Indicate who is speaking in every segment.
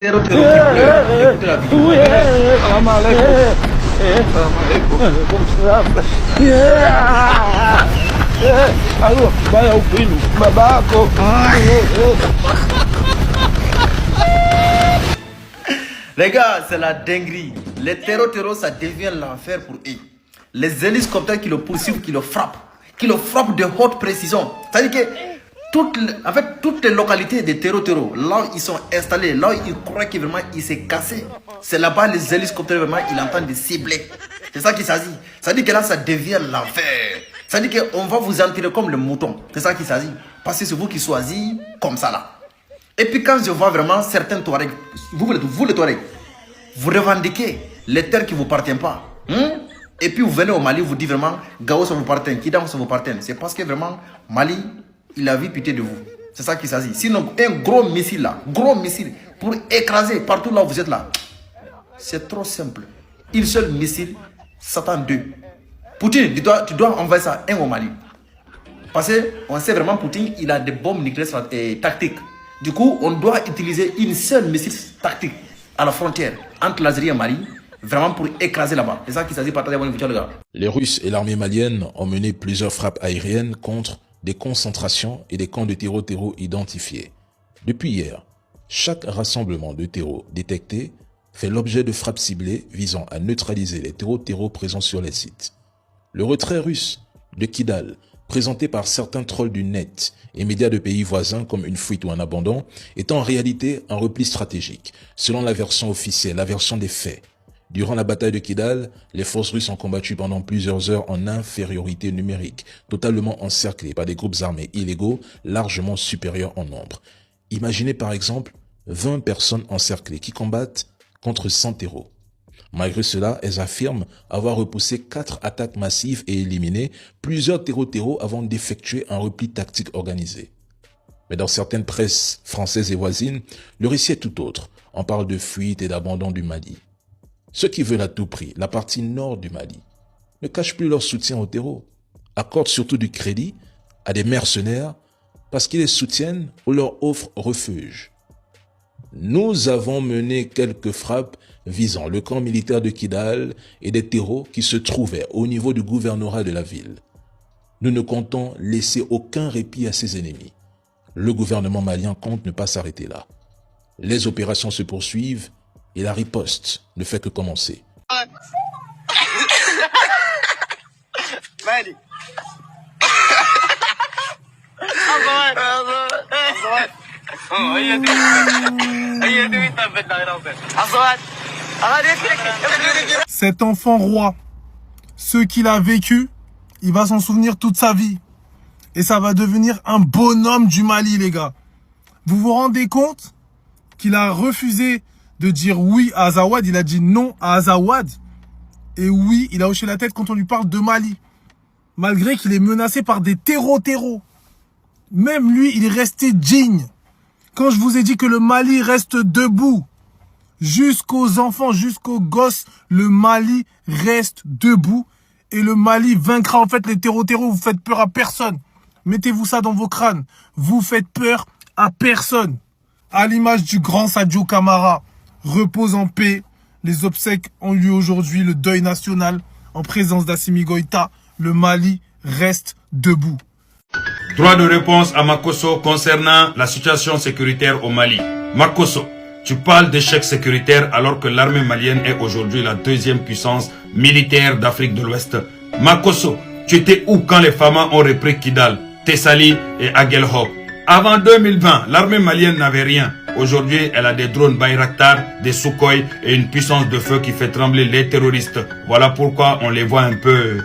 Speaker 1: Terreau, qui pleure. Écoutez la vidéo. Salam alaikum. Salam alaikum. Les gars, c'est la dinguerie. Les terreaux, ça devient l'enfer pour eux. Les hélicoptères qui le poursuivent, qui le frappent de haute précision. C'est-à-dire que toutes les localités des terreaux, là où ils sont installés, là où ils croient que vraiment il s'est cassé, c'est là-bas les hélicoptères vraiment ils entendent de cibler. C'est ça qui s'agit. Ça dit que là ça devient l'enfer. Ça dit qu'on va vous enterrer comme le mouton. C'est ça qui s'agit. Parce que c'est vous qui choisissez comme ça là. Et puis quand je vois vraiment certains Touaregs, vous les Touaregs, vous revendiquez les terres qui ne vous appartiennent pas. Et puis vous venez au Mali, vous dites vraiment, Gao ça vous appartient, Kidam ça vous appartient. C'est parce que vraiment, Mali, il a vu pitié de vous. C'est ça qui s'agit. Sinon, un gros missile là, pour écraser partout là où vous êtes là, c'est trop simple. Une seule missile, Satan 2. Poutine, tu dois envoyer ça, un au Mali. Parce qu'on sait vraiment, Poutine, il a des bombes nucléaires tactiques. Du coup, on doit utiliser une seule missile tactique à la frontière entre l'Algérie et le Mali, vraiment pour écraser là-bas. C'est ça qu'il s'agit, partagez les gars.
Speaker 2: Les Russes et l'armée malienne ont mené plusieurs frappes aériennes contre des concentrations et des camps de terreau identifiés. Depuis hier, chaque rassemblement de terreau détecté fait l'objet de frappes ciblées visant à neutraliser les terreaux présents sur les sites. Le retrait russe de Kidal, présenté par certains trolls du net et médias de pays voisins comme une fuite ou un abandon, est en réalité un repli stratégique, selon la version officielle, la version des faits. Durant la bataille de Kidal, les forces russes ont combattu pendant plusieurs heures en infériorité numérique, totalement encerclées par des groupes armés illégaux largement supérieurs en nombre. Imaginez par exemple 20 personnes encerclées qui combattent contre 100 terreaux. Malgré cela, elles affirment avoir repoussé 4 attaques massives et éliminé plusieurs terreaux avant d'effectuer un repli tactique organisé. Mais dans certaines presses françaises et voisines, le récit est tout autre. On parle de fuite et d'abandon du Mali. Ceux qui veulent à tout prix la partie nord du Mali ne cachent plus leur soutien aux terreaux, accordent surtout du crédit à des mercenaires parce qu'ils les soutiennent ou leur offrent refuge. Nous avons mené quelques frappes visant le camp militaire de Kidal et des terreaux qui se trouvaient au niveau du gouvernorat de la ville. Nous ne comptons laisser aucun répit à ses ennemis. Le gouvernement malien compte ne pas s'arrêter là. Les opérations se poursuivent et la riposte ne fait que commencer.
Speaker 3: Cet enfant roi, ce qu'il a vécu, il va s'en souvenir toute sa vie. Et ça va devenir un bonhomme du Mali, les gars. Vous vous rendez compte qu'il a refusé de dire oui à Azawad, il a dit non à Azawad. Et oui, il a hoché la tête quand on lui parle de Mali. Malgré qu'il est menacé par des terreaux. Même lui, il est resté digne. Quand je vous ai dit que le Mali reste debout, jusqu'aux enfants, jusqu'aux gosses, le Mali reste debout. Et le Mali vaincra en fait les terreaux. Vous faites peur à personne. Mettez-vous ça dans vos crânes. Vous faites peur à personne. À l'image du grand Sadio Camara, repose en paix. Les obsèques ont lieu aujourd'hui, le deuil national en présence d'Assimi Goïta. Le Mali reste debout.
Speaker 4: Droit de réponse à Makosso concernant la situation sécuritaire au Mali. Makosso, tu parles d'échec sécuritaire alors que l'armée malienne est aujourd'hui la deuxième puissance militaire d'Afrique de l'Ouest. Makosso, tu étais où quand les Famas ont repris Kidal, Tessali et Aguelhok? Avant 2020, l'armée malienne n'avait rien. Aujourd'hui, elle a des drones Bayraktar, des Sukhoi et une puissance de feu qui fait trembler les terroristes. Voilà pourquoi on les voit un peu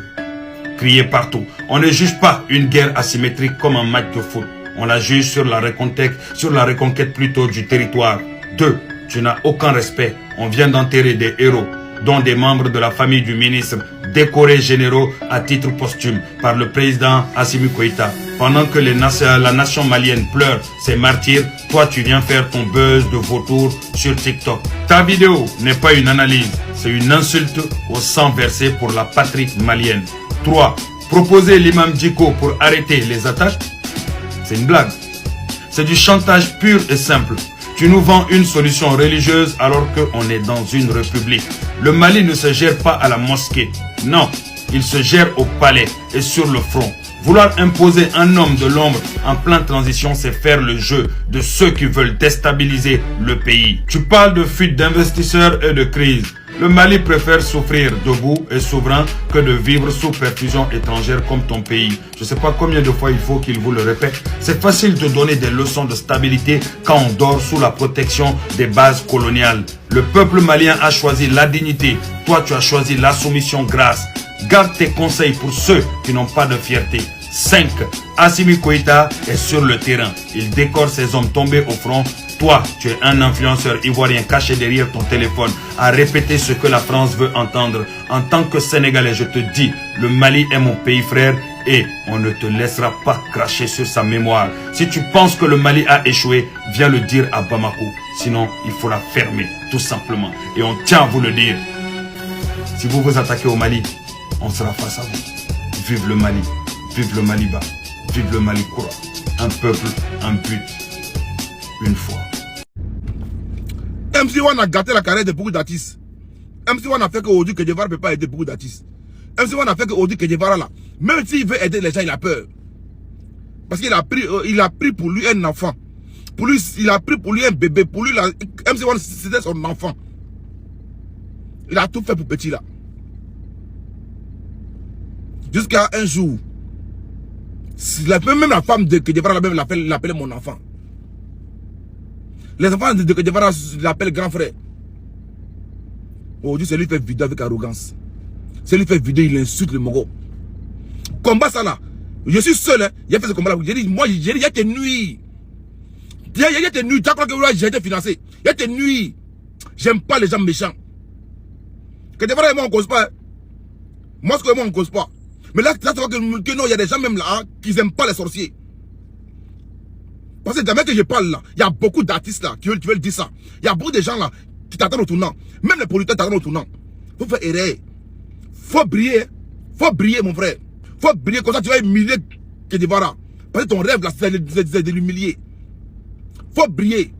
Speaker 4: crier partout. On ne juge pas une guerre asymétrique comme un match de foot. On la juge sur la reconquête plutôt du territoire. 2. Tu n'as aucun respect. On vient d'enterrer des héros, dont des membres de la famille du ministre, décorés généraux à titre posthume par le président Assimi Goïta. Pendant que la nation malienne pleure ses martyrs, toi tu viens faire ton buzz de vautour sur TikTok. Ta vidéo n'est pas une analyse, c'est une insulte au sang versé pour la patrie malienne. 3. Proposer l'imam Djiko pour arrêter les attaques, c'est une blague. C'est du chantage pur et simple. Tu nous vends une solution religieuse alors qu'on est dans une république. Le Mali ne se gère pas à la mosquée. Non, il se gère au palais et sur le front. Vouloir imposer un homme de l'ombre en pleine transition, c'est faire le jeu de ceux qui veulent déstabiliser le pays. Tu parles de fuite d'investisseurs et de crise. Le Mali préfère souffrir debout et souverain que de vivre sous perfusion étrangère comme ton pays. Je ne sais pas combien de fois il faut qu'il vous le répète. C'est facile de donner des leçons de stabilité quand on dort sous la protection des bases coloniales. Le peuple malien a choisi la dignité. Toi, tu as choisi la soumission grasse. Garde tes conseils pour ceux qui n'ont pas de fierté. 5. Assimi Goïta est sur le terrain. Il décore ses hommes tombés au front. Toi, tu es un influenceur ivoirien caché derrière ton téléphone à répéter ce que la France veut entendre. En tant que Sénégalais, je te dis, le Mali est mon pays frère et on ne te laissera pas cracher sur sa mémoire. Si tu penses que le Mali a échoué, viens le dire à Bamako. Sinon, il faut la fermer, tout simplement. Et on tient à vous le dire. Si vous vous attaquez au Mali, on sera face à vous. Vive le Mali. Vive le Maliba. Vive le Mali Koura. Un peuple, un but. Une fois.
Speaker 5: MC1 a gâté la carrière de beaucoup d'artistes. MC1 a fait qu'aujourd'hui que Guevara ne peut pas aider beaucoup d'artistes. MC1 a fait qu'aujourd'hui que Guevara là, même s'il veut aider les gens, il a peur. Parce qu'il a pris pour lui un enfant. Pour lui, il a pris pour lui un bébé. Pour lui, MC1 c'était son enfant. Il a tout fait pour petit là. Jusqu'à un jour, même la femme de Guevara l'appelait mon enfant. Les enfants de Guevara l'appellent grand frère. Aujourd'hui, c'est lui qui fait vidéo avec arrogance. C'est lui qui fait vidéo, il insulte le Mogo. Combat ça là. Je suis seul, hein. Il a fait ce combat là. J'ai dit, moi, il y a tes nuits. Il y a tes nuits. Tu crois que j'ai été financé. Il y a tes nuits. J'aime pas les gens méchants. Que Guevara et moi, on cause pas. Hein. Moi, ce que moi, on cause pas. Mais là, tu vois que non, il y a des gens même là hein, qui n'aiment pas les sorciers. Parce que jamais que je parle là, il y a beaucoup d'artistes là qui veulent dire ça. Il y a beaucoup de gens là qui t'attendent au tournant. Même les producteurs t'attendent au tournant. Faut faire erreur. Faut briller. Faut briller, mon frère. Faut briller comme ça, tu vas humilier que Guevara. Parce que ton rêve là, c'est de l'humilier. Faut briller.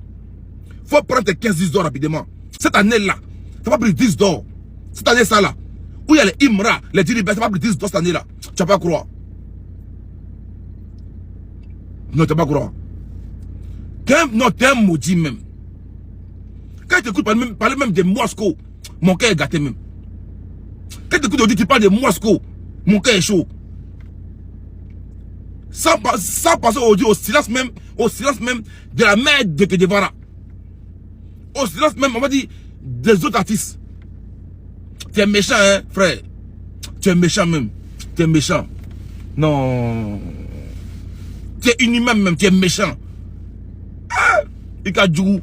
Speaker 5: Faut prendre tes 15-10 d'or rapidement. Cette année là, ça va prendre 10 d'or. Cette année ça là. Où il y a les Imra, les Djibouti, ça va prendre 10 d'or cette année là. Tu vas pas croire. Non, tu vas pas croire. Non, t'es un maudit même. Quand tu écoutes parler même de Moscou, mon cœur est gâté même. Quand tu écoutes aujourd'hui, tu parles de Moscou, mon cœur est chaud. Sans passer aujourd'hui au silence même de la mère de Guevara. Au silence même, on va dire, des autres artistes. Tu es méchant, hein, frère. Tu es méchant même. Tu es méchant. Non. Tu es inhumain même, tu es méchant. Ah, Ika Djougou.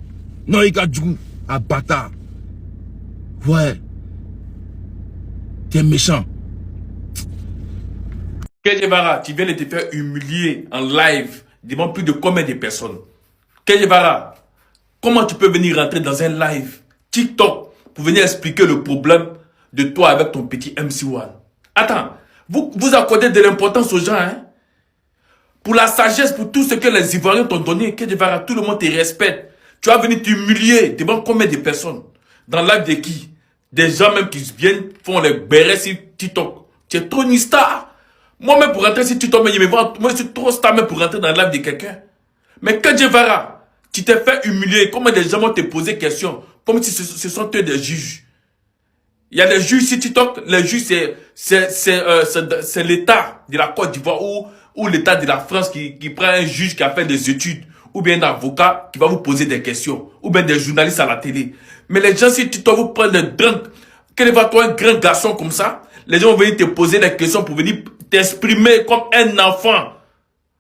Speaker 5: Non, Ika Djougou. Un bâtard. Ouais. Tu es méchant.
Speaker 6: Guevara, tu viens de te faire humilier en live devant plus de combien de personnes? Guevara, comment tu peux venir rentrer dans un live TikTok pour venir expliquer le problème de toi avec ton petit MC1? Attends, vous accordez de l'importance aux gens, hein? Pour la sagesse, pour tout ce que les Ivoiriens t'ont donné, Guevara, tout le monde te respecte. Tu vas venir t'humilier devant combien de personnes? Dans le live de qui? Des gens même qui viennent, font les bérets sur TikTok. Tu es trop une star. Moi-même pour rentrer sur TikTok, moi je suis trop star même pour rentrer dans le live de quelqu'un. Mais Guevara, tu t'es fait humilier. Comment des gens vont te poser des questions? Comme si ce sont eux des juges. Il y a des juges sur TikTok. Les juges, c'est l'État de la Côte d'Ivoire ou l'État de la France qui prend un juge qui a fait des études. Ou bien un avocat qui va vous poser des questions. Ou bien des journalistes à la télé. Mais les gens sur TikTok vous prennent des drinks. Quel va toi un grand garçon comme ça? Les gens vont venir te poser des questions pour venir t'exprimer comme un enfant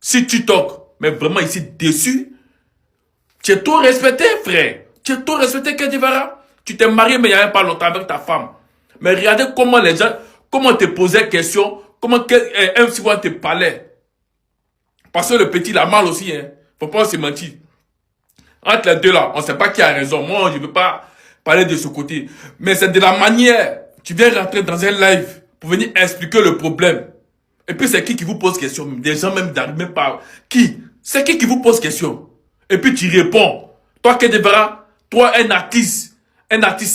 Speaker 6: sur TikTok. Mais vraiment ici déçu. Tu es trop respecté, frère. Tu es trop respecté, Guevara. Tu t'es marié mais il n'y a pas longtemps avec ta femme. Mais regardez comment les gens, comment te posaient des questions, comment MC1 te parlait. Parce que le petit il a mal aussi, hein. Faut pas se mentir. Entre les deux là, on ne sait pas qui a raison. Moi, je ne veux pas parler de ce côté. Mais c'est de la manière. Tu viens rentrer dans un live pour venir expliquer le problème. Et puis c'est qui vous pose question? Des gens même d'arriver par qui? C'est qui vous pose question? Et puis tu réponds. Toi, Kedevara, toi, un artiste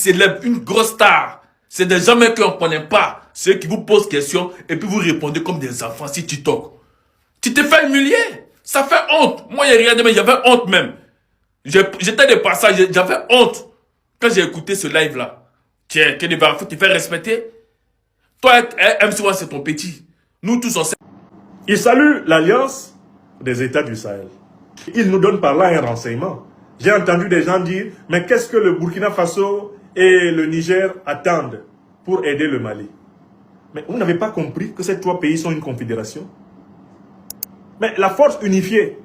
Speaker 6: célèbre, une grosse star. C'est des gens même qu'on ne connaît pas. Ceux qui vous posent questions et puis vous répondez comme des enfants si tu toques. Tu te fais humilier. Ça fait honte. Moi, il n'y a rien de mais j'avais honte même. J'étais de passage, j'avais honte quand j'ai écouté ce live-là. Tiens, Kedevara, faut te faire respecter. Toi, MC1, c'est ton petit. Nous tous, on sait.
Speaker 7: Il salue l'alliance des États du Sahel. Il nous donne par là un renseignement. J'ai entendu des gens dire, mais qu'est-ce que le Burkina Faso et le Niger attendent pour aider le Mali? Mais vous n'avez pas compris que ces trois pays sont une confédération? Mais la force unifiée,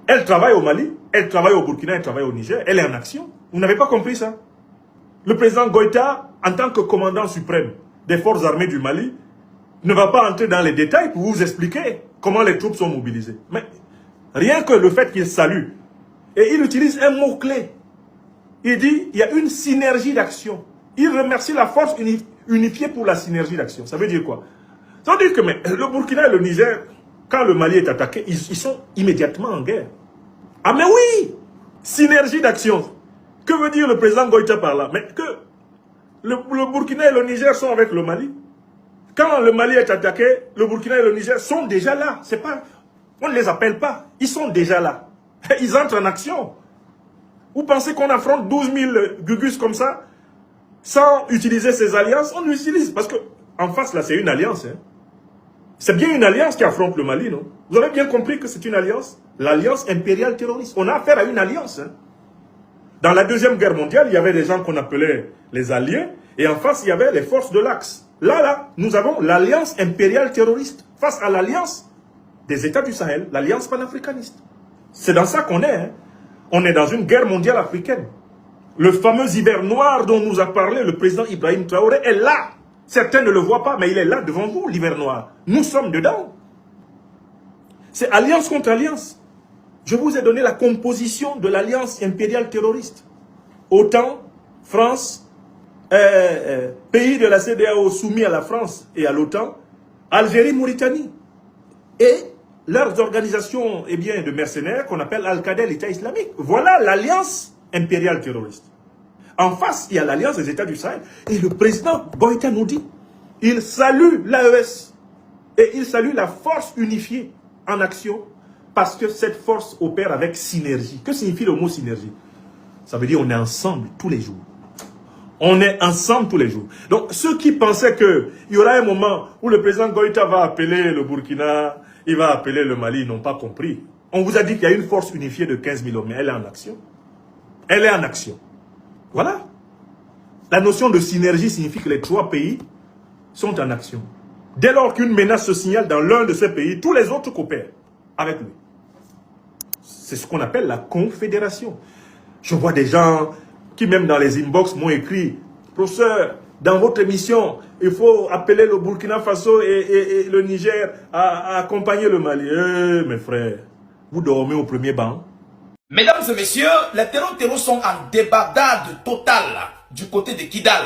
Speaker 7: elle travaille au Mali, elle travaille au Burkina, elle travaille au Niger, elle est en action. Vous n'avez pas compris ça? Le président Goïta, en tant que commandant suprême des forces armées du Mali, ne va pas entrer dans les détails pour vous expliquer comment les troupes sont mobilisées. Mais rien que le fait qu'il salue, et il utilise un mot-clé. Il dit, il y a une synergie d'action. Il remercie la force unifiée pour la synergie d'action. Ça veut dire quoi? Ça veut dire que le Burkina et le Niger, quand le Mali est attaqué, ils sont immédiatement en guerre. Ah mais oui! Synergie d'action. Que veut dire le président Goïta par là? Mais que le Burkina et le Niger sont avec le Mali. Quand le Mali est attaqué, le Burkina et le Niger sont déjà là. C'est pas, on ne les appelle pas. Ils sont déjà là. Ils entrent en action. Vous pensez qu'on affronte 12 000 Gugus comme ça, sans utiliser ces alliances? On l'utilise. Parce que en face, là, c'est une alliance. Hein. C'est bien une alliance qui affronte le Mali, non? Vous avez bien compris que c'est une alliance? L'alliance impériale terroriste. On a affaire à une alliance. Hein. Dans la Deuxième Guerre mondiale, il y avait des gens qu'on appelait les Alliés, et en face, il y avait les forces de l'Axe. Là, nous avons l'alliance impériale terroriste face à l'alliance des États du Sahel, l'alliance panafricaniste. C'est dans ça qu'on est. Hein. On est dans une guerre mondiale africaine. Le fameux hiver noir dont nous a parlé le président Ibrahim Traoré est là. Certains ne le voient pas, mais il est là devant vous, l'hiver noir. Nous sommes dedans. C'est alliance contre alliance. Je vous ai donné la composition de l'alliance impériale terroriste. OTAN, France, pays de la CEDEAO soumis à la France et à l'OTAN, Algérie, Mauritanie. Et leurs organisations de mercenaires qu'on appelle Al-Qaïda, l'État islamique. Voilà l'alliance impériale terroriste. En face, il y a l'alliance des États du Sahel. Et le président Goïta nous dit, il salue l'AES. Et il salue la force unifiée en action. Parce que cette force opère avec synergie. Que signifie le mot synergie? Ça veut dire on est ensemble tous les jours. On est ensemble tous les jours. Donc, ceux qui pensaient qu'il y aura un moment où le président Goïta va appeler le Burkina, il va appeler le Mali, ils n'ont pas compris. On vous a dit qu'il y a une force unifiée de 15 000 hommes, mais elle est en action. Elle est en action. Voilà. La notion de synergie signifie que les trois pays sont en action. Dès lors qu'une menace se signale dans l'un de ces pays, tous les autres coopèrent avec lui. C'est ce qu'on appelle la confédération. Je vois des gens qui, même dans les inbox, m'ont écrit « Professeur, dans votre émission, il faut appeler le Burkina Faso et le Niger à accompagner le Mali. » Mes frères, vous dormez au premier banc.
Speaker 8: Mesdames et messieurs, les terreaux sont en débandade totale du côté de Kidal.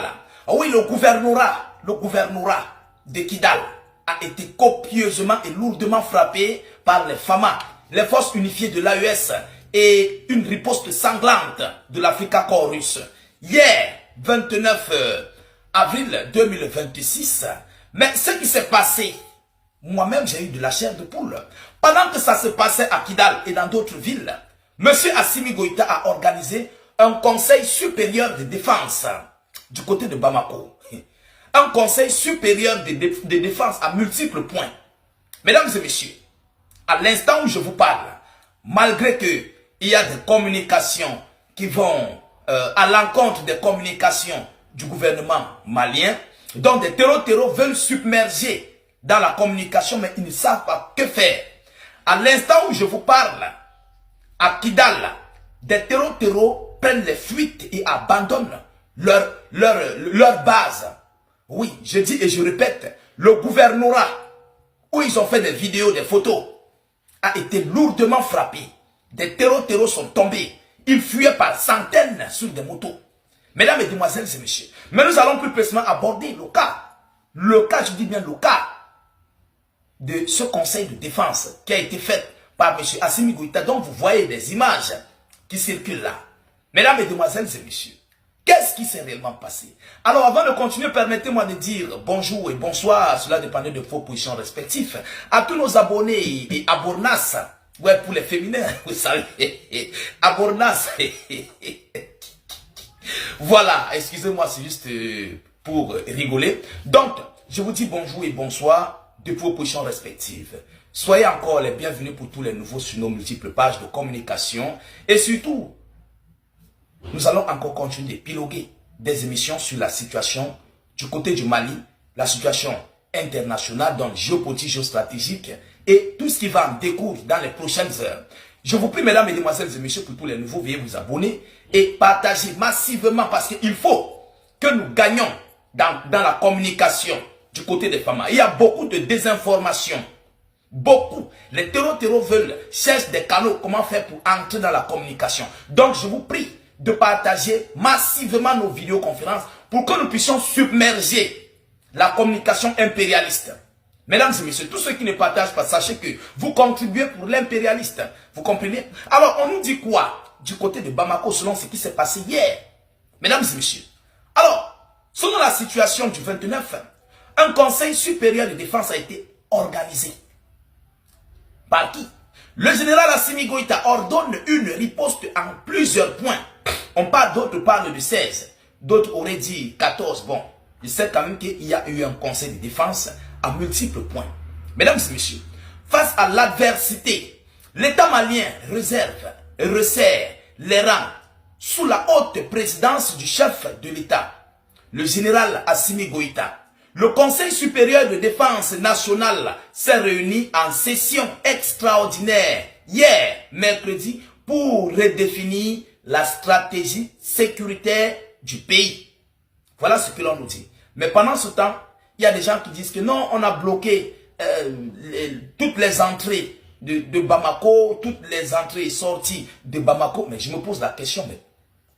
Speaker 8: Oui, le gouvernorat de Kidal a été copieusement et lourdement frappé par les FAMA, les forces unifiées de l'AES, et une riposte sanglante de l'Africa Corps russe. Hier, 29 avril 2026, mais ce qui s'est passé, moi-même j'ai eu de la chair de poule. Pendant que ça se passait à Kidal et dans d'autres villes, M. Assimi Goïta a organisé un conseil supérieur de défense du côté de Bamako. Un conseil supérieur de défense à multiples points. Mesdames et messieurs, à l'instant où je vous parle, malgré que il y a des communications qui vont à l'encontre des communications du gouvernement malien, dont des terreaux veulent submerger dans la communication, mais ils ne savent pas que faire. À l'instant où je vous parle, à Kidal, des terreaux prennent les fuites et abandonnent leur base. Oui, je dis et je répète, le gouvernorat, où ils ont fait des vidéos, des photos, a été lourdement frappé. Des terreaux sont tombés. Ils fuyaient par centaines sur des motos. Mesdames, Mesdemoiselles et Messieurs, mais nous allons plus précisément aborder le cas, je dis bien le cas, de ce conseil de défense qui a été fait par M. Assimi Goïta, dont vous voyez des images qui circulent là. Mesdames, Mesdemoiselles et Messieurs, qu'est-ce qui s'est réellement passé? Alors, avant de continuer, permettez-moi de dire bonjour et bonsoir, cela dépendait de vos positions respectives, à tous nos abonnés et abonnas, ouais, pour les féminins, vous savez, abonnas, voilà, excusez-moi, c'est juste pour rigoler. Donc, je vous dis bonjour et bonsoir de vos positions respectives. Soyez encore les bienvenus pour tous les nouveaux sur nos multiples pages de communication. Et surtout, nous allons encore continuer d'épiloguer des émissions sur la situation du côté du Mali, la situation internationale, donc géopolitique, géostratégique et tout ce qui va en découdre dans les prochaines heures. Je vous prie, mesdames, mesdemoiselles et messieurs, pour tous les nouveaux, veuillez vous abonner et partager massivement parce qu'il faut que nous gagnions dans la communication du côté des femmes. Il y a beaucoup de désinformation. Beaucoup. Les terreaux veulent, cherchent des canaux, comment faire pour entrer dans la communication. Donc, je vous prie de partager massivement nos vidéoconférences pour que nous puissions submerger la communication impérialiste. Mesdames et messieurs, tous ceux qui ne partagent pas, sachez que vous contribuez pour l'impérialiste. Vous comprenez? Alors, on nous dit quoi du côté de Bamako selon ce qui s'est passé hier? Mesdames et messieurs, alors, selon la situation du 29, un conseil supérieur de défense a été organisé. Par qui? Le général Assimi Goïta ordonne une riposte en plusieurs points. On parle, d'autres parlent de 16, d'autres auraient dit 14. Bon, je sais quand même qu'il y a eu un conseil de défense à multiples points. Mesdames et messieurs, face à l'adversité, l'État malien resserre les rangs sous la haute présidence du chef de l'État, le général Assimi Goïta. Le Conseil supérieur de défense nationale s'est réuni en session extraordinaire hier, mercredi, pour redéfinir la stratégie sécuritaire du pays. Voilà ce que l'on nous dit. Mais pendant ce temps, il y a des gens qui disent que non, on a bloqué toutes les entrées de Bamako, toutes les entrées et sorties de Bamako. Mais je me pose la question, mais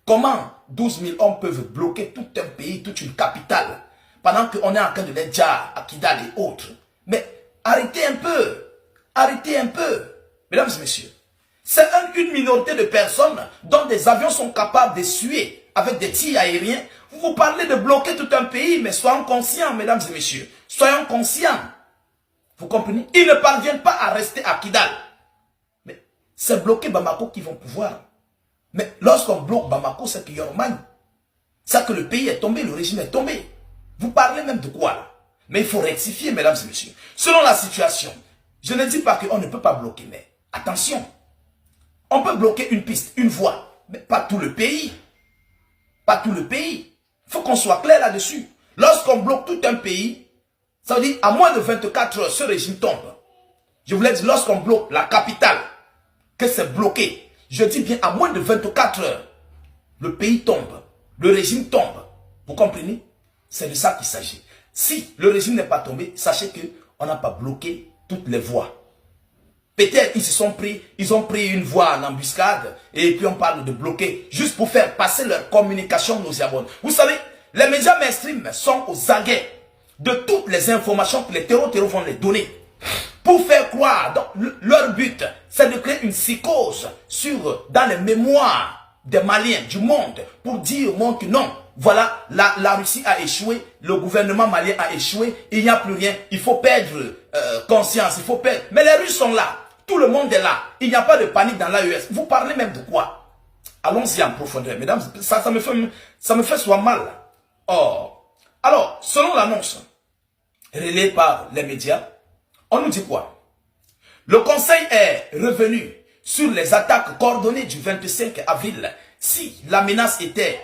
Speaker 8: comment 12 000 hommes peuvent bloquer tout un pays, toute une capitale, pendant qu'on est en train de les dire à Kidal et autres? Mais arrêtez un peu, arrêtez un peu, mesdames et messieurs. C'est une minorité de personnes dont des avions sont capables de suer avec des tirs aériens. Vous parlez de bloquer tout un pays, mais soyons conscients, mesdames et messieurs. Soyons conscients. Vous comprenez? Ils ne parviennent pas à rester à Kidal. Mais c'est bloquer Bamako qui vont pouvoir. Mais lorsqu'on bloque Bamako, c'est qu'il y a Yorman. C'est que le pays est tombé, le régime est tombé. Vous parlez même de quoi là? Mais il faut rectifier, mesdames et messieurs. Selon la situation, je ne dis pas qu'on ne peut pas bloquer, mais attention. On peut bloquer une piste, une voie, mais pas tout le pays. Pas tout le pays. Il faut qu'on soit clair là-dessus. Lorsqu'on bloque tout un pays, ça veut dire à moins de 24 heures, ce régime tombe. Je voulais dire, lorsqu'on bloque la capitale, que c'est bloqué. Je dis bien à moins de 24 heures, le pays tombe, le régime tombe. Vous comprenez? C'est de ça qu'il s'agit. Si le régime n'est pas tombé, sachez qu'on n'a pas bloqué toutes les voies. Peut-être ils ont pris une voie en embuscade et puis on parle de bloquer juste pour faire passer leur communication nauséabonde. Vous savez, les médias mainstream sont aux aguets de toutes les informations que les terreaux vont les donner. Pour faire croire, donc, leur but, c'est de créer une psychose dans les mémoires des Maliens, du monde, pour dire au monde que non, voilà, la Russie a échoué, le gouvernement malien a échoué, il n'y a plus rien, il faut perdre conscience, il faut perdre. Mais les Russes sont là, tout le monde est là, il n'y a pas de panique dans l'AES. Vous parlez même de quoi? Allons-y en profondeur, mesdames, ça me fait soit mal. Or, alors, selon l'annonce relayée par les médias, on nous dit quoi? Le Conseil est revenu sur les attaques coordonnées du 25 avril. Si la menace était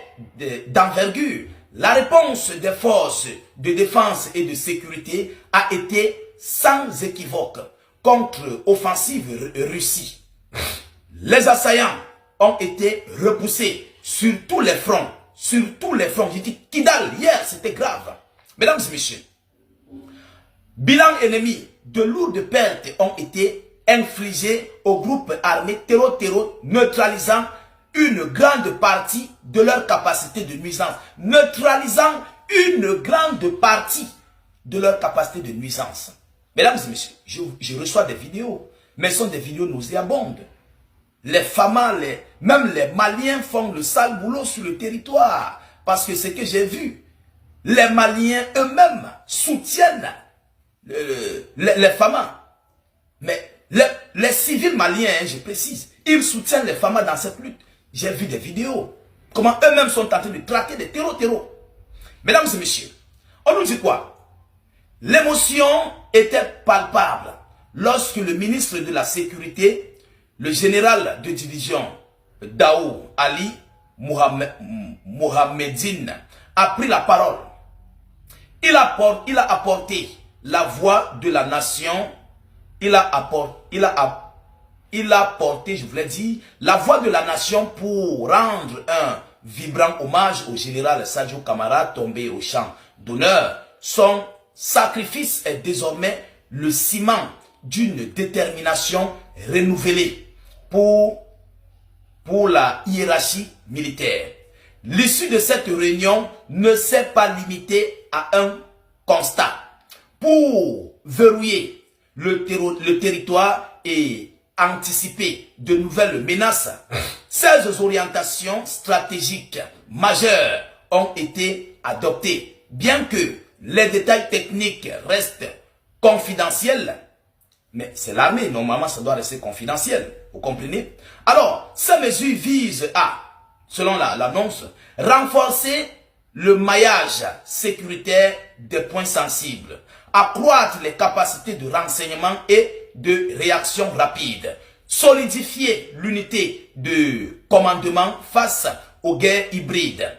Speaker 8: d'envergure, la réponse des forces de défense et de sécurité a été sans équivoque contre-offensive Russie. Les assaillants ont été repoussés sur tous les fronts. Sur tous les fronts. J'ai dit Kidal, hier, c'était grave. Mesdames et messieurs, bilan ennemi, de lourdes pertes ont été infligées au groupe armé terreau neutralisant une grande partie de leur capacité de nuisance. Neutralisant une grande partie de leur capacité de nuisance. Mesdames et messieurs, je reçois des vidéos, mais ce sont des vidéos nauséabondes. les FAMA, même les Maliens font le sale boulot sur le territoire. Parce que ce que j'ai vu, les Maliens eux-mêmes soutiennent les FAMA. Mais les civils maliens, hein, je précise, ils soutiennent les FAMA dans cette lutte. J'ai vu des vidéos. Comment eux-mêmes sont en train de traquer des terreaux. Mesdames et messieurs, on nous dit quoi? L'émotion était palpable lorsque le ministre de la Sécurité, le général de division Daou Ali Mohamedine, a pris la parole. Il a apporté la voix de la nation. Il a apporté, je voulais dire, la voix de la nation pour rendre un vibrant hommage au général Sadio Camara tombé au champ d'honneur. Son sacrifice est désormais le ciment d'une détermination renouvelée pour la hiérarchie militaire. L'issue de cette réunion ne s'est pas limitée à un constat. Pour verrouiller le territoire et anticiper de nouvelles menaces, 16 orientations stratégiques majeures ont été adoptées. Bien que les détails techniques restent confidentiels, mais c'est l'armée, normalement ça doit rester confidentiel, vous comprenez? Alors, ces mesures visent à, selon l'annonce, renforcer le maillage sécuritaire des points sensibles, accroître les capacités de renseignement et de réaction rapide, solidifier l'unité de commandement face aux guerres hybrides.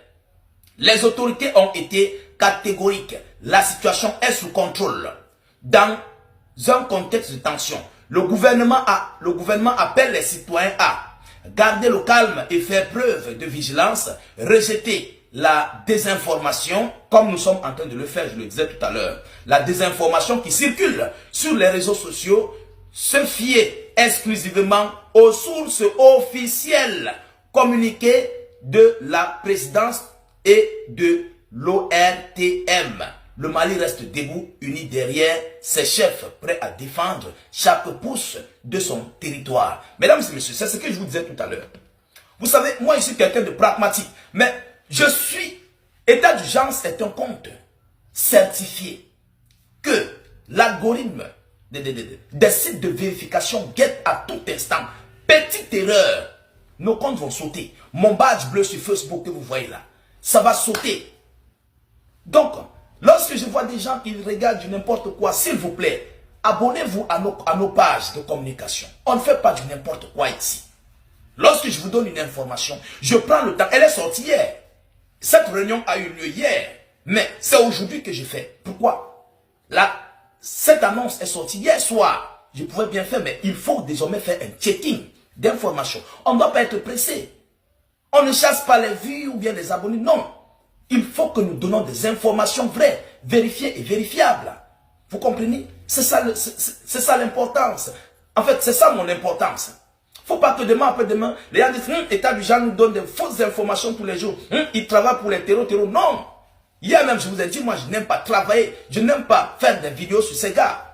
Speaker 8: Les autorités ont été catégoriques. La situation est sous contrôle. Dans un contexte de tension, le gouvernement appelle les citoyens à garder le calme et faire preuve de vigilance, rejeter la désinformation, comme nous sommes en train de le faire, je le disais tout à l'heure. La désinformation qui circule sur les réseaux sociaux, se fier exclusivement aux sources officielles communiquées de la présidence et de l'ORTM. Le Mali reste debout, uni derrière ses chefs, prêts à défendre chaque pouce de son territoire. Mesdames et messieurs, c'est ce que je vous disais tout à l'heure. Vous savez, moi je suis quelqu'un de pragmatique, mais je suis, état d'urgence est un compte certifié que l'algorithme des sites de vérification guette à tout instant. Petite erreur, nos comptes vont sauter. Mon badge bleu sur Facebook que vous voyez là, ça va sauter. Donc, lorsque je vois des gens qui regardent du n'importe quoi, s'il vous plaît, abonnez-vous à nos pages de communication. On ne fait pas du n'importe quoi ici. Lorsque je vous donne une information, je prends le temps. Elle est sortie hier. Cette réunion a eu lieu hier. Mais c'est aujourd'hui que je fais. Pourquoi? Là, cette annonce est sortie hier soir. Je pouvais bien faire, mais il faut désormais faire un checking d'informations. On ne doit pas être pressé. On ne chasse pas les vues ou bien les abonnés. Non. Il faut que nous donnons des informations vraies, vérifiées et vérifiables. Vous comprenez? C'est ça l'importance. En fait, c'est ça mon importance. Faut pas que demain, après-demain, les gens disent, état du genre nous donne des fausses informations tous les jours. Ils travaillent pour les terreaux. Non. Hier même, je vous ai dit, moi, je n'aime pas travailler. Je n'aime pas faire des vidéos sur ces gars.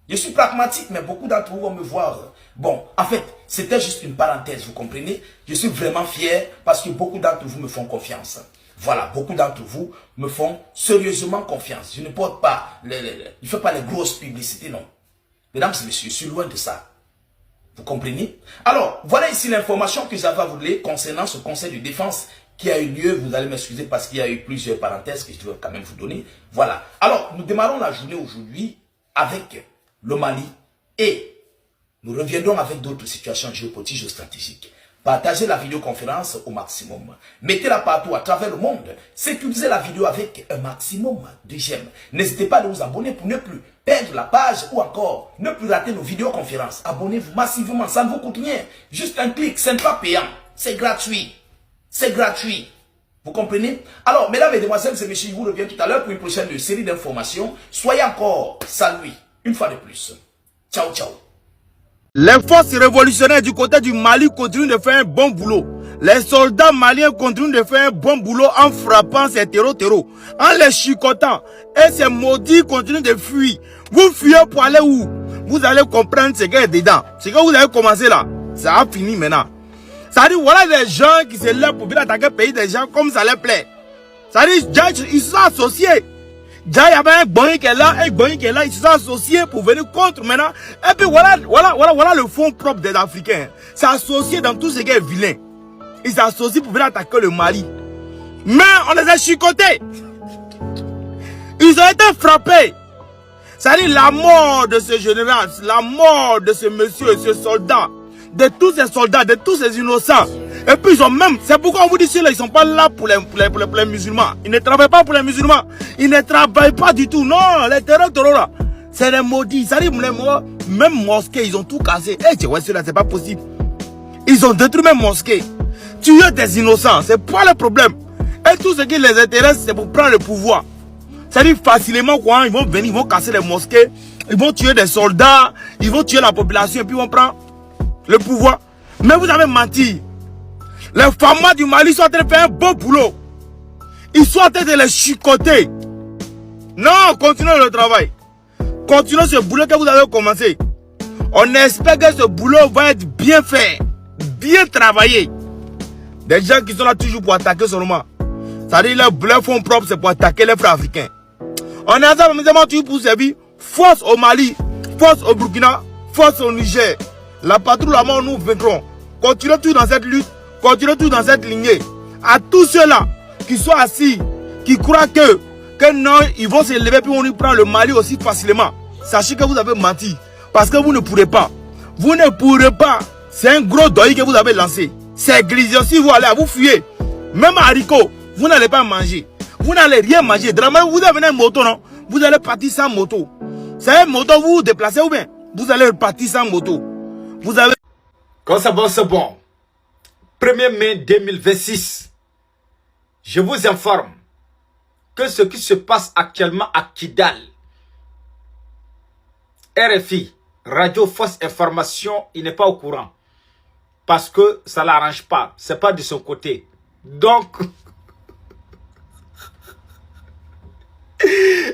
Speaker 8: Je suis pragmatique, mais beaucoup d'entre vous vont me voir. Bon, en fait, c'était juste une parenthèse, vous comprenez? Je suis vraiment fier parce que beaucoup d'entre vous me font confiance. Voilà, beaucoup d'entre vous me font sérieusement confiance. Je ne porte pas, je ne fais pas les grosses publicités, non. Mesdames et messieurs, je suis loin de ça. Vous comprenez? Alors, voilà ici l'information que j'avais à vous donner concernant ce conseil de défense qui a eu lieu. Vous allez m'excuser parce qu'il y a eu plusieurs parenthèses que je dois quand même vous donner. Voilà. Alors, nous démarrons la journée aujourd'hui avec le Mali et nous reviendrons avec d'autres situations géopolitiques, géostratégiques. Partagez la vidéoconférence au maximum. Mettez-la partout à travers le monde. Sécurisez la vidéo avec un maximum de j'aime. N'hésitez pas à vous abonner pour ne plus perdre la page ou encore ne plus rater nos vidéoconférences. Abonnez-vous massivement, ça ne vous coûte rien. Juste un clic, c'est pas payant. C'est gratuit. C'est gratuit. Vous comprenez? Alors, mesdames et demoiselles et messieurs, je vous reviens tout à l'heure pour une prochaine série d'informations. Soyez encore salués une fois de plus. Ciao, ciao.
Speaker 5: Les forces révolutionnaires du côté du Mali continuent de faire un bon boulot. Les soldats maliens continuent de faire un bon boulot en frappant ces terreaux, en les chicotant. Et ces maudits continuent de fuir. Vous fuyez pour aller où? Vous allez comprendre ce qu'il y a dedans. Ce que vous avez commencé là.
Speaker 3: Ça a fini maintenant. Ça dit, voilà les gens qui se lèvent pour venir attaquer le pays des gens comme ça leur plaît. Ça dit, ils se sont associés. Déjà, il y avait un Boeing qui est là, ils se sont associés pour venir contre maintenant. Et puis voilà le fonds propre des Africains. C'est associé dans tout ce qui est vilain. Ils s'associent pour venir attaquer le Mali. Mais on les a chicotés. Ils ont été frappés. Ça dit, la mort de ce général, la mort de ce monsieur, ce soldat, de tous ces soldats, de tous ces innocents. Et puis ils ont même, c'est pourquoi on vous dit ceux-là, ils ne sont pas là pour les musulmans. Ils ne travaillent pas pour les musulmans. Ils ne travaillent pas du tout. Non, les terreurs là, c'est les maudits. Ça dit, même mosquées, ils ont tout cassé. Eh, tu vois, ceux-là, c'est pas possible. Ils ont détruit même mosquées. Tuer des innocents, c'est pas le problème. Et tout ce qui les intéresse, c'est pour prendre le pouvoir. Ça dit facilement quoi, ils vont venir, ils vont casser les mosquées, ils vont tuer des soldats, ils vont tuer la population et puis ils vont prendre le pouvoir. Mais vous avez menti. Les femmes du Mali sont en train de faire un beau boulot. Ils sont en train de les chicoter. Non, continuez le travail. Continuez ce boulot que vous avez commencé. On espère que ce boulot va être bien fait, bien travaillé. Des gens qui sont là toujours pour attaquer seulement. Ça dit leurs fonds propres, c'est pour attaquer les frères africains. On est ensemble toujours pour servir force au Mali, force au Burkina, force au Niger. La patrouille là nous vaincrons. Continuez tout dans cette lutte, continuez tout dans cette lignée. À tous ceux-là qui sont assis, qui croient que non, ils vont se lever puis on y prend le Mali aussi facilement. Sachez que vous avez menti. Parce que vous ne pourrez pas. Vous ne pourrez pas. C'est un gros deuil que vous avez lancé. C'est grisé. Si vous allez, vous fuyez. Même haricots, vous n'allez pas manger. Vous n'allez rien manger. Drama, vous avez une moto, non? Vous allez partir sans moto. C'est une moto, vous vous déplacez ou bien? Vous allez partir sans moto. Vous avez...
Speaker 9: Quand c'est bon, c'est bon. 1er mai 2026. Je vous informe que ce qui se passe actuellement à Kidal, RFI, Radio Fausse Information, il n'est pas au courant. Parce que ça ne l'arrange pas. Ce n'est pas de son côté. Donc,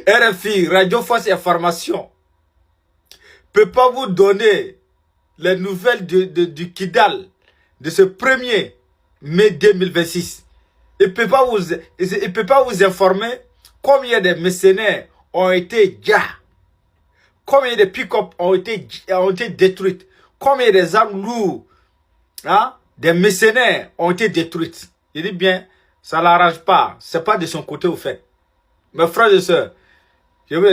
Speaker 9: RFI, Radio Fausse Information, ne peut pas vous donner les nouvelles du Kidal de ce 1er mai 2026. Il ne peut pas vous informer combien de mercenaires ont été déjà. Combien de pick-up ont été détruites. Combien des armes lourdes, hein, des mercenaires ont été détruites. Il dit bien, ça ne l'arrange pas. Ce n'est pas de son côté au fait. Mes frères et sœurs, je vous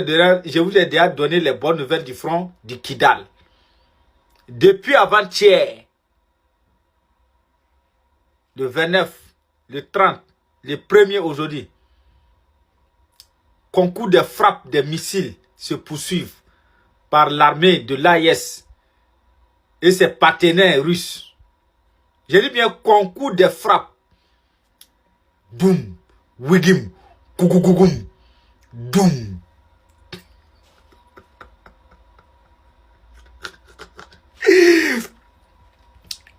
Speaker 9: ai déjà donné les bonnes nouvelles du front du Kidal. Depuis avant-hier, le 29, le 30, le 1er aujourd'hui, concours de frappes des missiles se poursuivent par l'armée de l'AIS et ses partenaires russes. Je dis bien concours de frappes. Boum, wigim, koukoukoum, boum.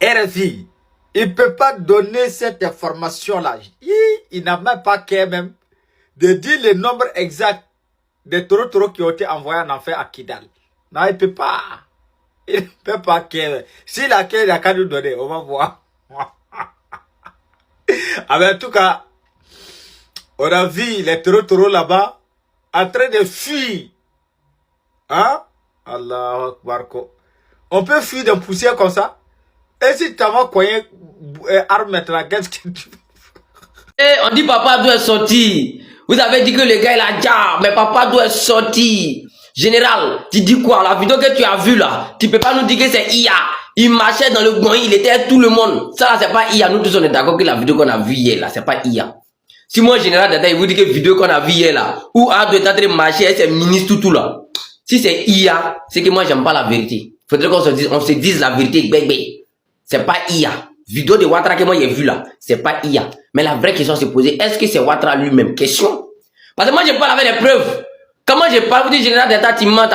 Speaker 9: RFI, il ne peut pas donner cette information-là. Il n'a même pas qu'à même de dire le nombre exact des taureaux qui ont été envoyés en enfer à Kidal. Non, il ne peut pas. Il ne peut pas qu'à. S'il a qu'à, il a qu'à nous donner. On va voir. Ah ben, en tout cas, on a vu les taureaux là-bas en train de fuir. Hein? Allah Akbar. On peut fuir d'une poussière comme ça. Et si tu as quoi arme maintenant, qu'est-ce que tu
Speaker 10: fais? On dit papa doit sortir. Vous avez dit que le gars il a déjà, mais papa doit sortir. Général, tu dis quoi? La vidéo que tu as vue là, tu peux pas nous dire que c'est IA. Il marchait dans le Boeing, il était avec tout le monde. Ça là, c'est pas IA. Nous tous on est d'accord que la vidéo qu'on a vue hier là, c'est pas IA. Si moi, général Dada, il vous dit que la vidéo qu'on a vue hier là, où A doit être en train de marcher avec ses ministres tout là. Si c'est IA, c'est que moi j'aime pas la vérité. Faudrait qu'on se dise la vérité, bébé. C'est pas IA. Vidéo de Ouattara que moi j'ai vu là, c'est pas IA. Mais la vraie question se poser, est-ce que c'est Ouattara lui-même? Question. Parce que moi je parle avec les preuves. Comment je parle, vous dites général d'État, tu mens,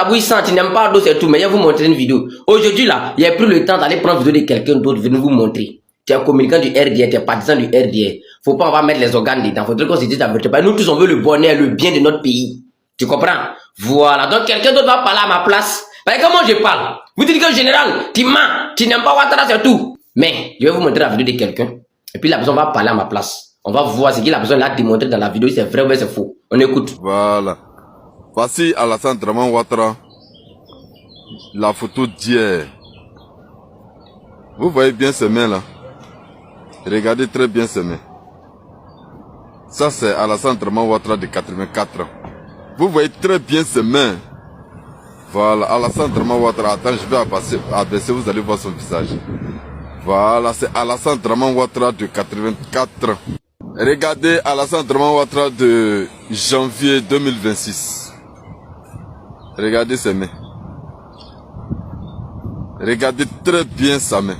Speaker 10: tu n'aimes pas d'eau, c'est tout. Mais je vais vous montrer une vidéo. Aujourd'hui là, il a pris le temps d'aller prendre une vidéo de quelqu'un d'autre, venir vous montrer. Tu es un communicant du RDR, tu es partisan du RDR. Faut pas, on va mettre les organes dedans. Faudrait qu'on se dise la vérité. Nous tous on veut le bonheur, le bien de notre pays. Tu comprends? Voilà. Donc quelqu'un d'autre va parler à ma place. Parce que comment je parle? Vous dites que le général, tu mens, tu n'aimes pas Ouattara, c'est tout. Mais je vais vous montrer la vidéo de quelqu'un. Et puis la personne va parler à ma place. On va voir ce que la personne a démontré dans la vidéo, si c'est vrai ou c'est faux. On écoute.
Speaker 11: Voilà. Voici Alassane Draman Ouattara. La photo d'hier. Vous voyez bien ces mains là. Regardez très bien ces mains. Ça c'est Alassane Draman Ouattara de 84 ans. Vous voyez très bien ces mains. Voilà, Alassane Draman Ouattara. Attends, je vais abaisser, vous allez voir son visage. Voilà, c'est Alassane Draman Ouattara de 84 ans. Regardez Alassane Draman Ouattara de janvier 2026. Regardez ses mains. Regardez très bien sa main.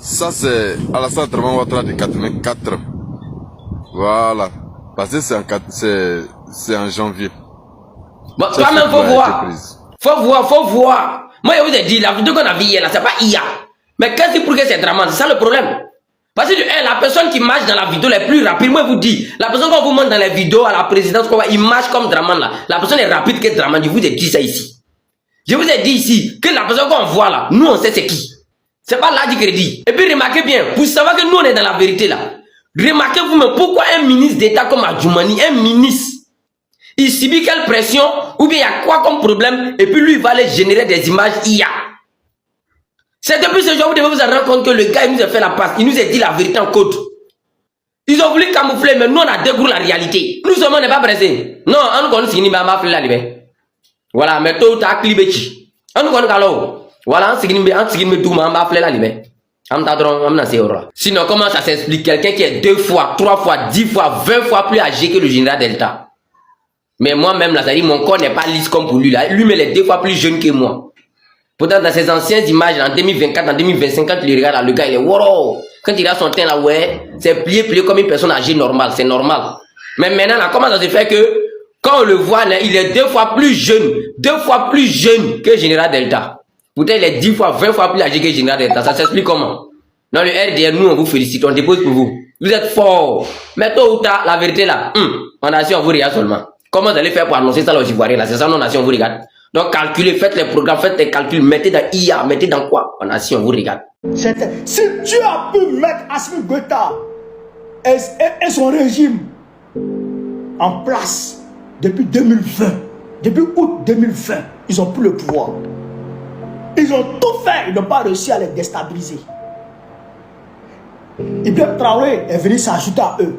Speaker 11: Ça c'est Alassane Draman Ouattara de 84 ans. Voilà. Parce que c'est en janvier.
Speaker 10: Bon, toi-même, faut voir. Faut voir. Moi, je vous ai dit, la vidéo qu'on a vue hier, là, c'est pas IA. Mais qu'est-ce que pour que c'est Draman? C'est ça le problème. Parce que la personne qui marche dans la vidéo est plus rapide. Moi, je vous dis, la personne qu'on vous montre dans les vidéos à la présidence, il marche comme Draman là. La personne est rapide que Draman. Je vous ai dit ça ici. Je vous ai dit ici que la personne qu'on voit là, nous on sait c'est qui. C'est pas là du crédit. Et puis remarquez bien, pour savoir que nous on est dans la vérité là. Remarquez vous-même pourquoi un ministre d'État comme Adjoumani, un ministre, il subit quelle pression ou bien il y a quoi comme problème et puis lui il va aller générer des images IA. C'est depuis ce jour vous devez vous rendre compte que le gars il nous a fait la passe, il nous a dit la vérité en code. Ils ont voulu camoufler mais nous on a découvert la réalité. Nous sommes on n'est pas pressés. Non, on nous connaît ce qui n'est pas la liberté. Voilà, mais tout à clibéchi. On nous connaît alors. Voilà, ce qui me tout m'a appelé la liberté. Sinon, comment ça s'explique? Quelqu'un qui est 2 fois, 3 fois, 10 fois, 20 fois plus âgé que le général Delta. Mais moi-même, là, ça dit, mon corps n'est pas lisse comme pour lui, là. Lui, mais il est 2 fois plus jeune que moi. Pourtant, dans ses anciennes images, en 2024, en 2025, quand tu le regardes, là, le gars, il est wow. Quand il a son teint, là, ouais, c'est plié comme une personne âgée normale, c'est normal. Mais maintenant, là, comment ça se fait que, quand on le voit, là, il est 2 fois plus jeune que le général Delta. Pourtant, il est 10 fois, 20 fois plus âgé que le général Delta. Ça s'explique comment? Dans le RDR, nous, on vous félicite, on dépose pour vous. Vous êtes fort. Mais tôt ou tard, la vérité là, en nation, on vous regarde seulement. Comment vous allez faire pour annoncer ça aux Ivoiriens là? C'est ça, non, nation, on vous regarde. Donc, calculez, faites les programmes, faites les calculs, mettez dans IA, mettez dans quoi? En nation, on vous regarde.
Speaker 12: Si tu as pu mettre Assimi Goïta et son régime en place depuis 2020, depuis août 2020, ils ont pris le pouvoir. Ils ont tout fait, ils n'ont pas réussi à les déstabiliser. Ibrahim Traoré est venu s'ajouter à eux.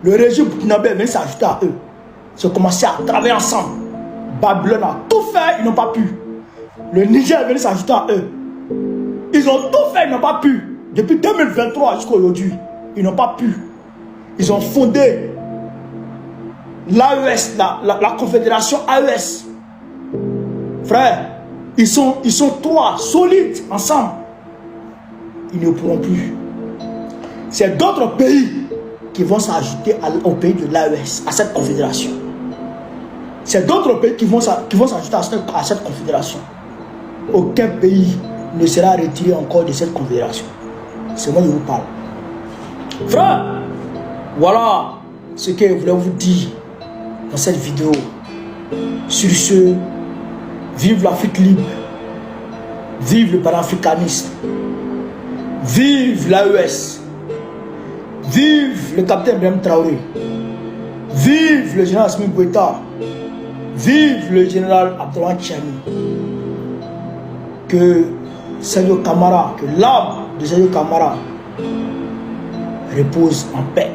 Speaker 12: Le régime burkinabé est venu s'ajouter à eux. Ils ont commencé à travailler ensemble. Babylone a tout fait, ils n'ont pas pu. Le Niger est venu s'ajouter à eux. Ils ont tout fait, ils n'ont pas pu. Depuis 2023 jusqu'à aujourd'hui, ils n'ont pas pu. Ils ont fondé l'AES, la confédération AES. Frère, ils sont 3 solides ensemble. Ils ne pourront plus. C'est d'autres pays qui vont s'ajouter au pays de l'AES, à cette confédération. C'est d'autres pays qui vont s'ajouter à cette confédération. Aucun pays ne sera retiré encore de cette confédération. C'est moi qui vous parle. Frère, voilà ce que je voulais vous dire dans cette vidéo. Sur ce, vive l'Afrique libre. Vive le panafricanisme. Vive l'AES. Vive le capitaine Ibrahim Traoré. Vive le général Assimi Goïta. Vive le général Abdourahmane Tchiani. Que Sergio Camara, que l'âme de Sergio Camara repose en paix.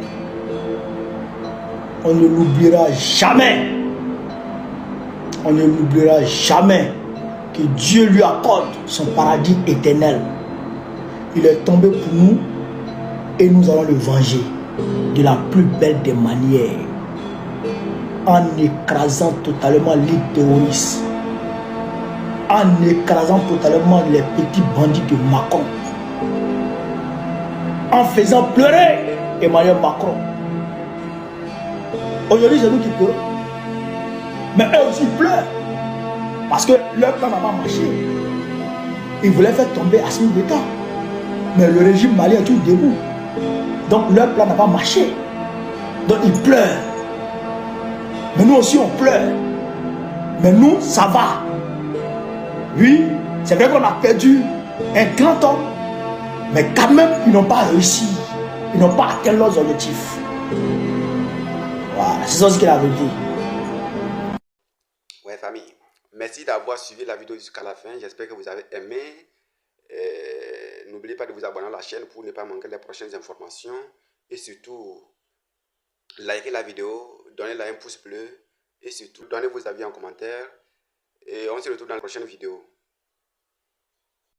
Speaker 12: On ne l'oubliera jamais. On ne l'oubliera jamais. Que Dieu lui accorde son paradis éternel. Il est tombé pour nous et nous allons le venger de la plus belle des manières, en écrasant totalement les terroristes, en écrasant totalement les petits bandits de Macron, en faisant pleurer Emmanuel Macron. Aujourd'hui, c'est nous qui pleurons. Mais eux aussi pleurent. Parce que leur plan n'a pas marché. Ils voulaient faire tomber Assimi Goïta. Mais le régime malien est tout debout. Donc leur plan n'a pas marché. Donc ils pleurent. Mais nous aussi on pleure. Mais nous, ça va. Oui, c'est vrai qu'on a perdu un grand homme, mais quand même, ils n'ont pas réussi. Ils n'ont pas atteint leurs objectifs. Voilà, c'est ça ce qu'il avait dit.
Speaker 13: Ouais, famille, merci d'avoir suivi la vidéo jusqu'à la fin. J'espère que vous avez aimé. N'oubliez pas de vous abonner à la chaîne pour ne pas manquer les prochaines informations. Et surtout, likez la vidéo, donnez-la un pouce bleu. Et surtout, donnez vos avis en commentaire. Et on se retrouve dans la prochaine vidéo.